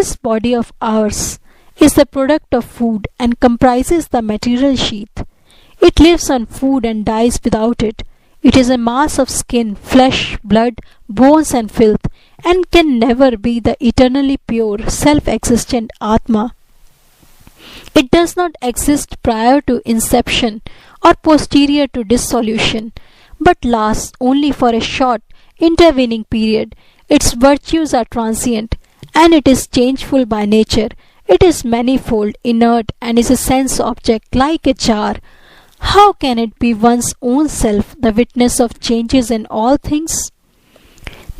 This body of ours is the product of food and comprises the material sheath. It lives on food and dies without it. It is a mass of skin, flesh, blood, bones, and filth, and can never be the eternally pure, self-existent Atma. It does not exist prior to inception or posterior to dissolution, but lasts only for a short, intervening period. Its virtues are transient, and it is changeful by nature. It is manifold, inert, and is a sense object like a jar. How can it be one's own self, the witness of changes in all things?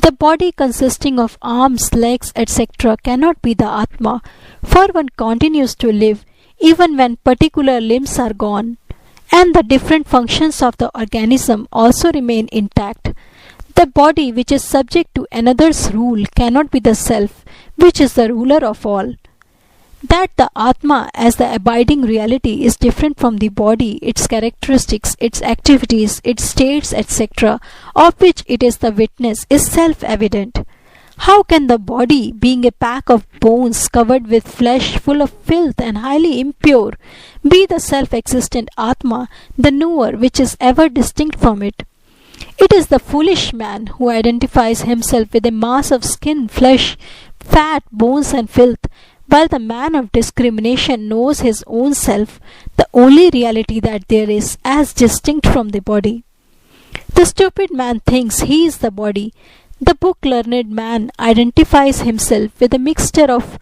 The body consisting of arms, legs, etc. cannot be the Atma, for one continues to live even when particular limbs are gone, and the different functions of the organism also remain intact. The body which is subject to another's rule cannot be the self, which is the ruler of all. That the Atma as the abiding reality is different from the body, its characteristics, its activities, its states, etc., of which it is the witness, is self-evident. How can the body, being a pack of bones covered with flesh full of filth and highly impure, be the self-existent Atma, the knower which is ever distinct from it? It is the foolish man who identifies himself with a mass of skin, flesh, fat, bones, and filth, while the man of discrimination knows his own self, the only reality that there is, as distinct from the body. The stupid man thinks he is the body. The book-learned man identifies himself with a mixture of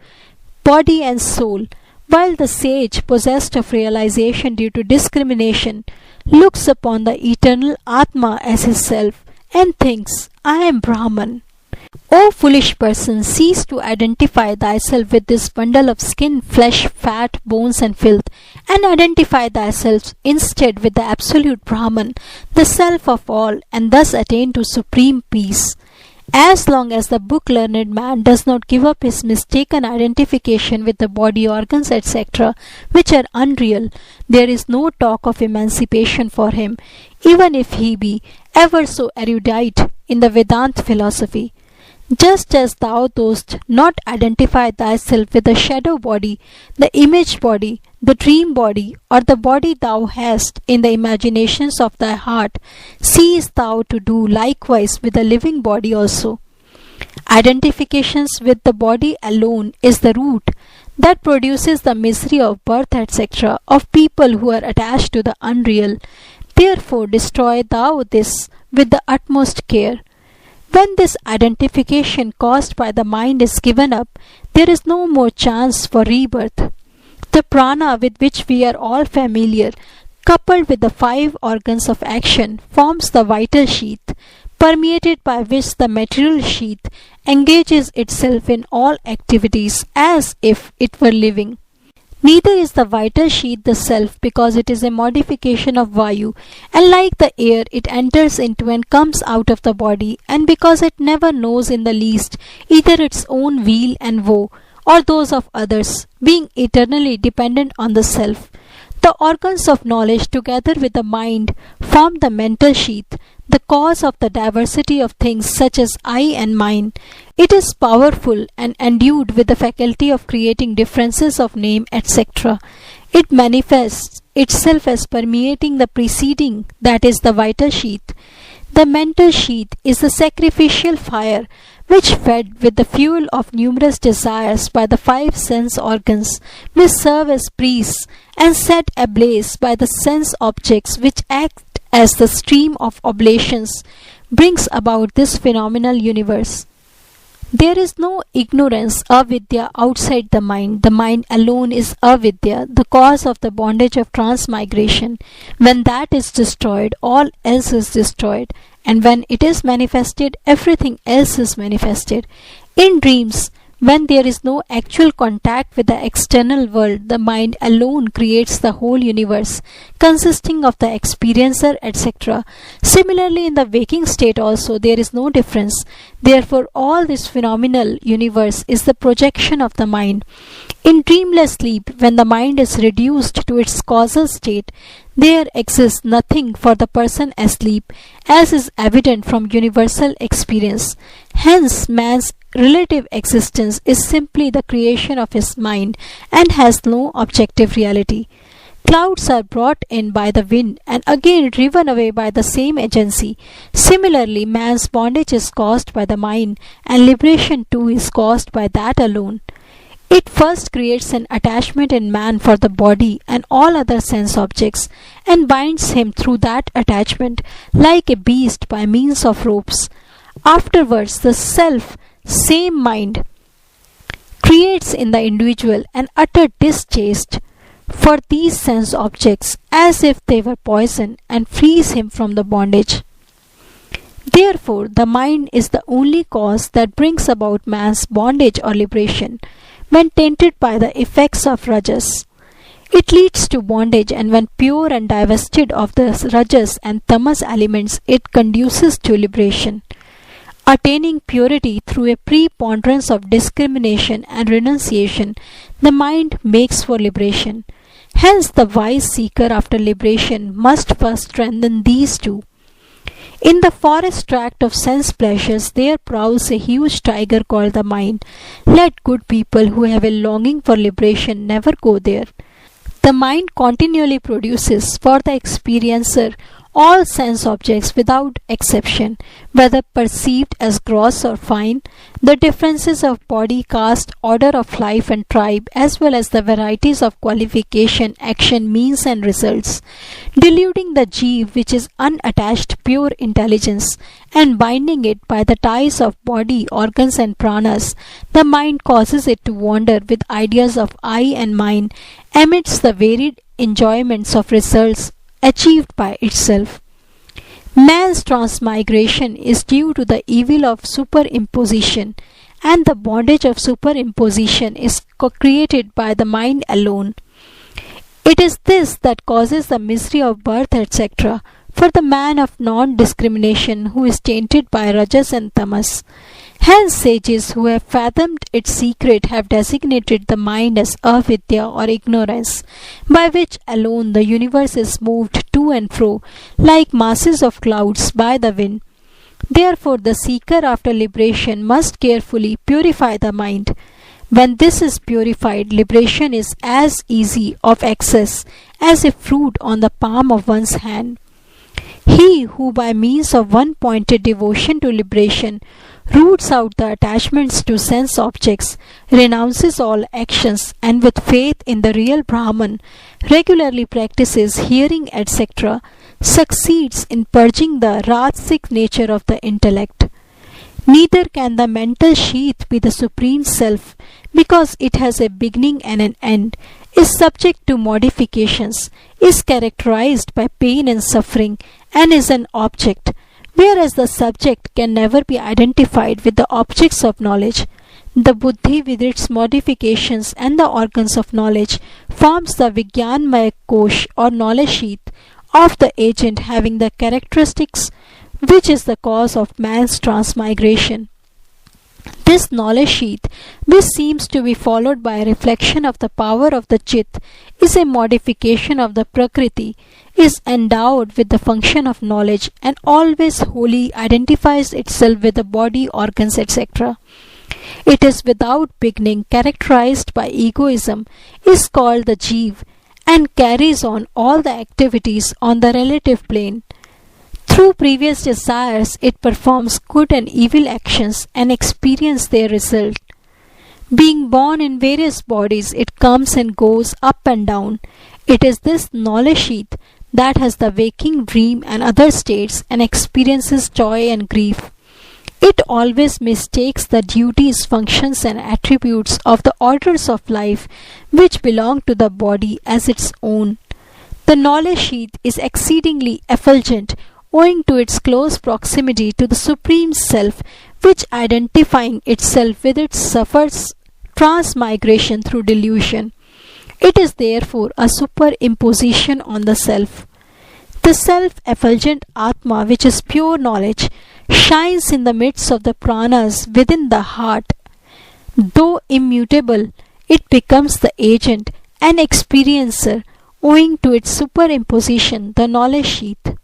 body and soul, while the sage, possessed of realization due to discrimination, looks upon the eternal Atma as his self and thinks, I am Brahman. O foolish person, cease to identify thyself with this bundle of skin, flesh, fat, bones, and filth, and identify thyself instead with the absolute Brahman, the self of all, and thus attain to supreme peace. As long as the book-learned man does not give up his mistaken identification with the body, organs, etc., which are unreal, there is no talk of emancipation for him, even if he be ever so erudite in the Vedanta philosophy. Just as thou dost not identify thyself with the shadow body, the image body, the dream body, or the body thou hast in the imaginations of thy heart, cease thou to do likewise with the living body also. Identifications with the body alone is the root that produces the misery of birth, etc., of people who are attached to the unreal. Therefore destroy thou this with the utmost care. When this identification caused by the mind is given up, there is no more chance for rebirth. The prana with which we are all familiar, coupled with the 5 organs of action, forms the vital sheath, permeated by which the material sheath engages itself in all activities as if it were living. Neither is the vital sheath the self, because it is a modification of Vayu, and like the air it enters into and comes out of the body, and because it never knows in the least either its own weal and woe or those of others, being eternally dependent on the self. The organs of knowledge together with the mind form the mental sheath, the cause of the diversity of things such as I and mine. It is powerful and endued with the faculty of creating differences of name, etc. It manifests itself as permeating the preceding, that is the vital sheath. The mental sheath is the sacrificial fire which, fed with the fuel of numerous desires by the 5 sense organs, may serve as priests and set ablaze by the sense objects which act as the stream of oblations, brings about this phenomenal universe. There is no ignorance, avidya, outside the mind. The mind alone is avidya, the cause of the bondage of transmigration. When that is destroyed, all else is destroyed, and when it is manifested, everything else is manifested. In dreams, when there is no actual contact with the external world, the mind alone creates the whole universe, consisting of the experiencer, etc. Similarly, in the waking state also, there is no difference. Therefore, all this phenomenal universe is the projection of the mind. In dreamless sleep, when the mind is reduced to its causal state, There exists nothing for the person asleep, as is evident from universal experience. Hence, man's relative existence is simply the creation of his mind and has no objective reality. Clouds are brought in by the wind and again driven away by the same agency. Similarly, man's bondage is caused by the mind, and liberation too is caused by that alone. It first creates an attachment in man for the body and all other sense objects, and binds him through that attachment like a beast by means of ropes. Afterwards, the same mind creates in the individual an utter distaste for these sense objects as if they were poison, and frees him from the bondage. Therefore, the mind is the only cause that brings about man's bondage or liberation. When tainted by the effects of rajas, it leads to bondage, and when pure and divested of the rajas and tamas elements, it conduces to liberation. Attaining purity through a preponderance of discrimination and renunciation, the mind makes for liberation. Hence, the wise seeker after liberation must first strengthen these two. In the forest tract of sense pleasures, there prowls a huge tiger called the mind. Let good people who have a longing for liberation never go there. The mind continually produces for the experiencer all sense objects without exception, whether perceived as gross or fine, the differences of body, caste, order of life and tribe, as well as the varieties of qualification, action, means and results, deluding the jeev, which is unattached pure intelligence, and binding it by the ties of body, organs and pranas. The mind causes it to wander with ideas of I and mine amidst the varied enjoyments of results achieved by itself. Man's transmigration is due to the evil of superimposition, and the bondage of superimposition is created by the mind alone. It is this that causes the misery of birth, etc., for the man of non-discrimination who is tainted by rajas and tamas. Hence, sages who have fathomed its secret have designated the mind as avidya or ignorance, by which alone the universe is moved to and fro like masses of clouds by the wind. Therefore, the seeker after liberation must carefully purify the mind. When this is purified, liberation is as easy of access as a fruit on the palm of one's hand. He who by means of one-pointed devotion to liberation roots out the attachments to sense objects, renounces all actions, and with faith in the real Brahman regularly practices hearing, etc., succeeds in purging the rajasic nature of the intellect. Neither can the mental sheath be the Supreme Self, because it has a beginning and an end, is subject to modifications, is characterized by pain and suffering, and is an object, whereas the subject can never be identified with the objects of knowledge. The buddhi with its modifications and the organs of knowledge forms the Vijnanmaya Kosh or knowledge sheath of the agent having the characteristics which is the cause of man's transmigration. This knowledge sheath, which seems to be followed by a reflection of the power of the Chit, is a modification of the Prakriti, is endowed with the function of knowledge, and always wholly identifies itself with the body, organs, etc. It is without beginning, characterized by egoism, is called the Jeev, and carries on all the activities on the relative plane. Through previous desires, it performs good and evil actions and experiences their result. Being born in various bodies, it comes and goes up and down. It is this knowledge sheath that has the waking dream and other states and experiences joy and grief. It always mistakes the duties, functions and attributes of the orders of life which belong to the body as its own. The knowledge sheath is exceedingly effulgent owing to its close proximity to the Supreme Self, which identifying itself with it suffers transmigration through delusion. It is therefore a superimposition on the Self. The self-effulgent Atma, which is pure knowledge, shines in the midst of the pranas within the heart. Though immutable, it becomes the agent and experiencer owing to its superimposition, the knowledge sheath.